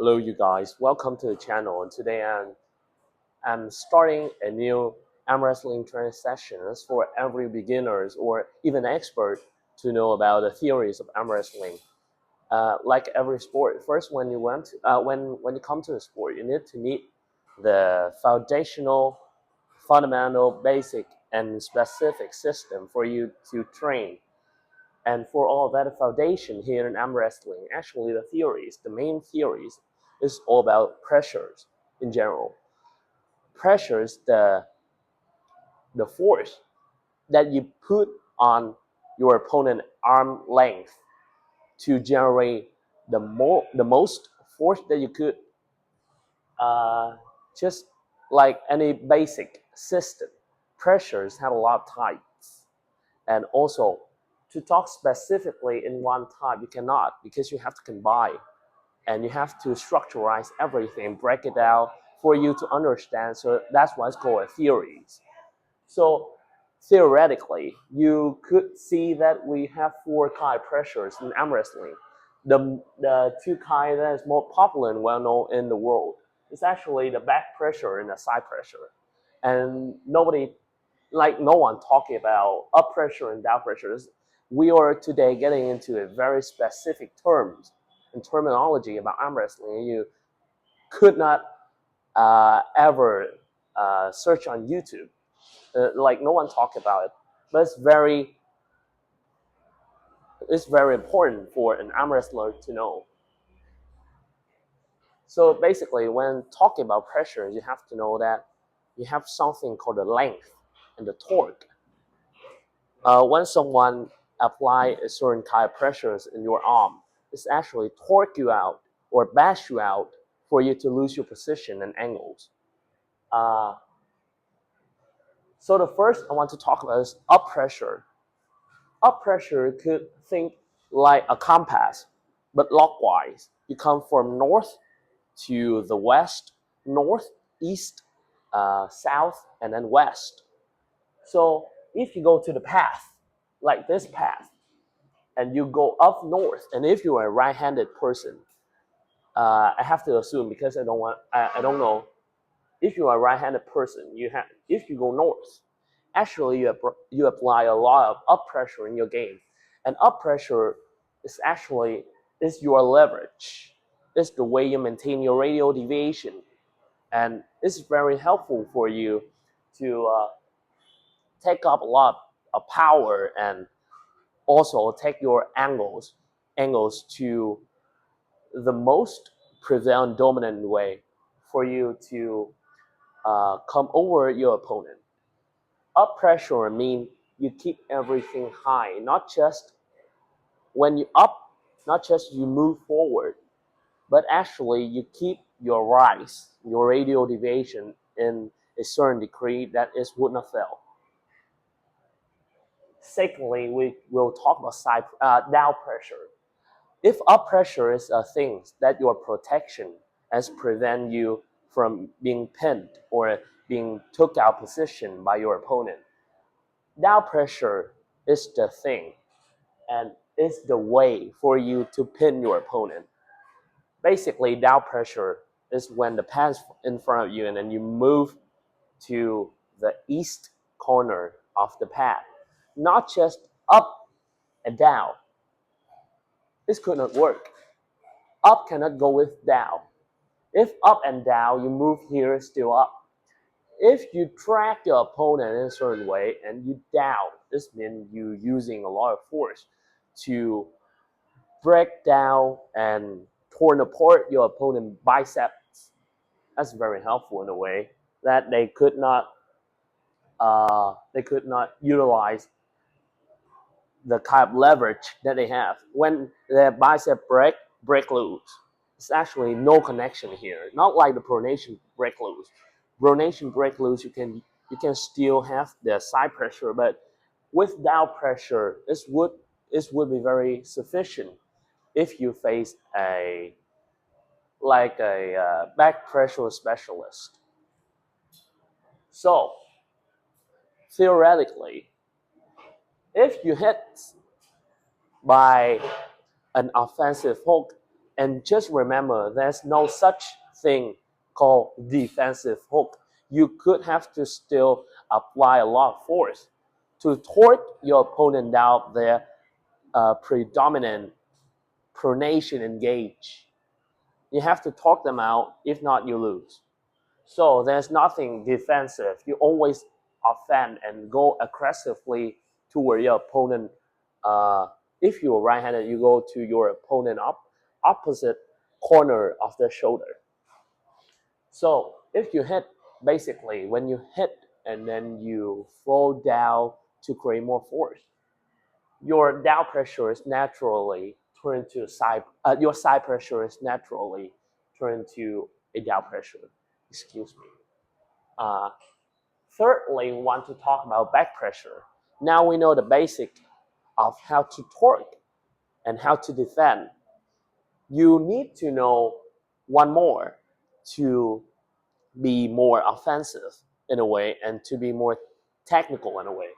Hello, you guys. Welcome to the channel. And today I'm starting a new arm wrestling training sessions for every beginners or even expert to know about the theories of arm wrestling. Like every sport, first when you come to the sport, you need to meet the foundational, fundamental, basic, and specific system for you to train. And for all that foundation here in arm wrestling, actually the main theories, is all about pressures in general. Pressures, the force that you put on your opponent arm length to generate the most force that you could, just like any basic system. Pressures have a lot of types, and also to talk specifically in one type you cannot, because you have to combine and you have to structurize everything, break it down for you to understand. So that's why it's called a theories. So theoretically, you could see that we have four kind of pressures in arm wrestling. The two kind that is more popular and well known in the world is actually the back pressure and the side pressure. And no one talking about up pressure and down pressures. We are today getting into a very specific terms and terminology about arm wrestling. You could not ever search on YouTube. Like no one talk about it, but it's very important for an arm wrestler to know. So basically, when talking about pressure, you have to know that you have something called the length and the torque. When someone apply a certain kind of pressures in your arm, it's actually torque you out or bash you out for you to lose your position and angles. Uh, so the first I want to talk about is up pressure. Up pressure could think like a compass, but clockwise. You come from north to the west, north, east, south, and then west. So if you go to the path, like this path, and you go up north, and if you are a right-handed person, I have to assume, because I don't know, if you are a right-handed person, if you go north, actually you apply a lot of up pressure in your game, and up pressure is actually is your leverage. It's the way you maintain your radial deviation, and it's very helpful for you to take up a lot of power and also take your angles to the most prevalent dominant way for you to come over your opponent. Up pressure means you keep everything high, not just when you up, not just you move forward, but actually you keep your rise, your radial deviation in a certain degree that is would not fail. Secondly, we will talk about down pressure. If up pressure is a thing that your protection has prevent you from being pinned or being took out position by your opponent, down pressure is the thing and is the way for you to pin your opponent. Basically, down pressure is when the pad's in front of you and then you move to the east corner of the pad, not just up and down. This could not work. Up cannot go with down. If up and down, you move here, still up. If you track your opponent in a certain way and you down, this means you using a lot of force to break down and torn apart your opponent's biceps. That's very helpful in a way that they could not utilize the kind of leverage that they have when their bicep break loose. It's actually no connection here. Not like the pronation break loose. Pronation break loose, you can still have the side pressure, but with down pressure, this would be very sufficient if you face a back pressure specialist. So theoretically, if you hit by an offensive hook And just remember, there's no such thing called defensive hook. You could have to still apply a lot of force to torque your opponent down their predominant pronation engage. You have to talk them out, if not, you lose. So there's nothing defensive. You always offend and go aggressively toward your opponent. If you're right-handed, you go to your opponent opposite corner of the shoulder. So if you hit, basically, when you hit and then you fall down to create more force, your down pressure is naturally turned to side. Your side pressure is naturally turned to a down pressure. Excuse me. Uh, Thirdly, we want to talk about back pressure. Now we know the basic of how to torque and how to defend. You need to know one more to be more offensive in a way and to be more technical in a way.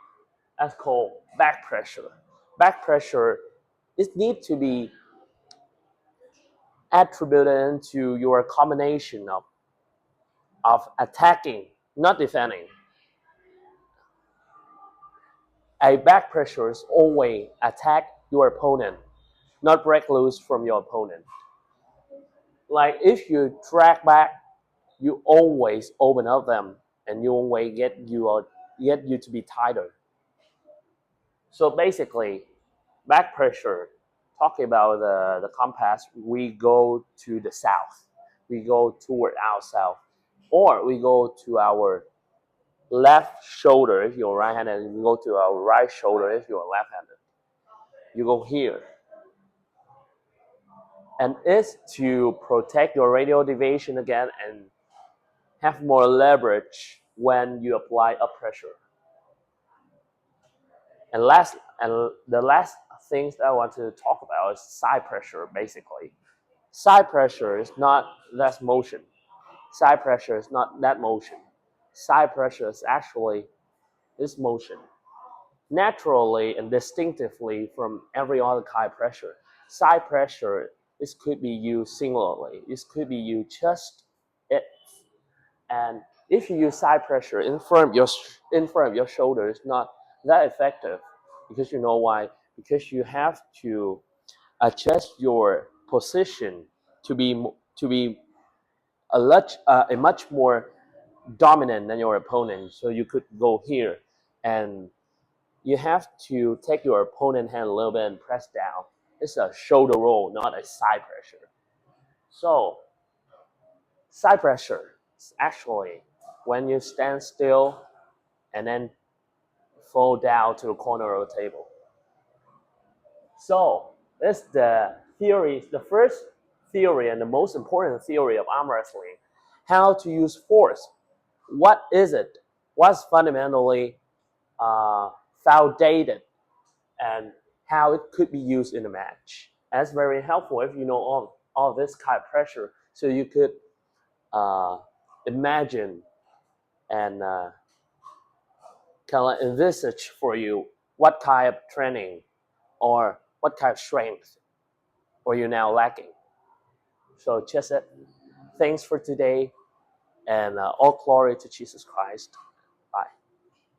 That's called back pressure. Back pressure, it needs to be attributed into your combination of attacking, not defending. A back pressure is always attack your opponent, not break loose from your opponent. Like if you drag back, you always open up them and you always get you to be tighter. So basically, back pressure, talking about the compass, we go to the south. We go toward our south. Or we go to our left shoulder if you're right-handed, and you go to our right shoulder if you're left-handed. You go here. And it's to protect your radial deviation again and have more leverage when you apply up pressure. And the last things that I want to talk about is side pressure, basically. Side pressure is not that motion. Side pressure is not that motion. Side pressure is actually this motion. Naturally and distinctively from every other kind of pressure, side pressure, this could be used singularly. This could be used just it. And if you use side pressure in front of your shoulder, it's not that effective because you know why? Because you have to adjust your position to be a much more dominant than your opponent. So you could go here, and you have to take your opponent hand a little bit and press down. It's a shoulder roll, not a side pressure. So side pressure is actually when you stand still and then fall down to the corner of the table. So this is the theory, the first theory and the most important theory of arm wrestling. How to use force. What is it? What's fundamentally validated and how it could be used in a match. That's very helpful if you know all this kind of pressure, so you could imagine and kind of envisage for you what kind of training or what kind of strength are you now lacking. So just it. Thanks for today, and all glory to Jesus Christ.